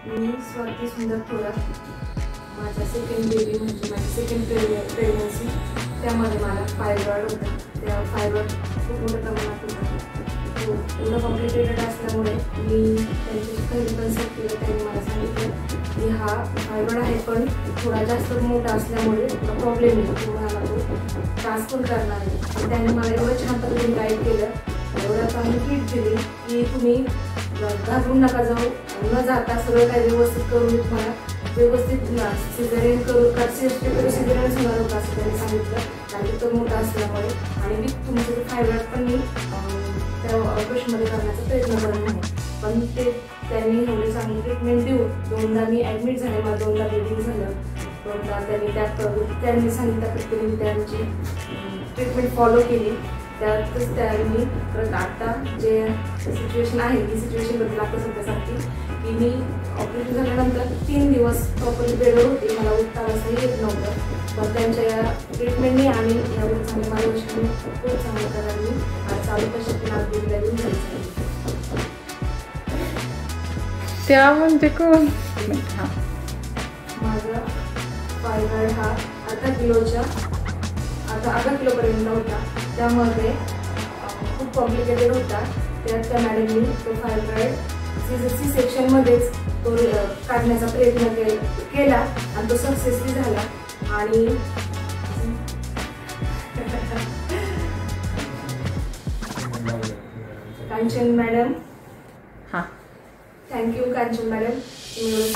मी स्वाती सुंदर थोरात. माझा second baby म्हणजे माझी सेकंड प्रेग्नन्सी, त्यामध्ये मला फायब्रॉइड होता. त्या फायब्रॉइड खूप मोठ्या प्रमाणात होता. तो पूर्ण कॉम्प्लिकेटेड असल्यामुळे मी त्यांच्याशी पहिली कन्सल्ट केलं. त्यांनी मला सांगितलं की हा फायब्रॉइड आहे, पण थोडा जास्त मोठा असल्यामुळे थोडा प्रॉब्लेम येतो, तुम्हाला तो त्रास पण करणार आहे. त्यांनी मला एवढं छान पद्धतीने गाईड केलं, एवढं चांगली ट्रीट दिली की तुम्ही घाबरून नका जाऊ, न जाता सगळं काही व्यवस्थित करून तुम्हाला व्यवस्थित सिझेरियन करू सिझेरियन होणार होतं असं त्यांनी सांगितलं. कारण तो मोठा असल्यामुळे आणि मी तुमचं ते फायब्रॉइड पण मी त्या ऑपरेशनमध्ये करण्याचा प्रयत्न करत नाही. पण ते त्यांनी एवढी चांगली ट्रीटमेंट देऊन 2दा मी ॲडमिट झाले, मला 2दा ब्लिडिंग झालं. 2दा त्यांनी सांगितल्या पद्धतीने मी त्यांची ट्रीटमेंट फॉलो केली. त्यातच त्यांनी परत आता जे सिच्युएशन आहे ही सिच्युएशनबद्दल आता सध्या सांगते की मी ऑपरेशन झाल्यानंतर 3 दिवस प्रॉपरली बेडवर होते. मला उठता बसता येत नव्हतं. पण त्यांच्या या ट्रीटमेंटने आणि यावर चांगले मार्गदर्शन खूप चांगल्या प्रकारे आज चालू कशातून आरोग्याला येऊन जायचं. त्या म्हणते कोण? माझा फायब्रॉइड हा अर्धा किलोपर्यंत होता. त्यामध्ये खूप कॉम्प्लिकेटेड होता. त्यात त्या मॅडमनी तो फायब्रॉइड सी सेक्शनमध्येच तो काढण्याचा प्रयत्न केला आणि तो सक्सेसफुल झाला. आणि कांचन मॅडम, हां, थँक्यू कांचन मॅडम, तुम्ही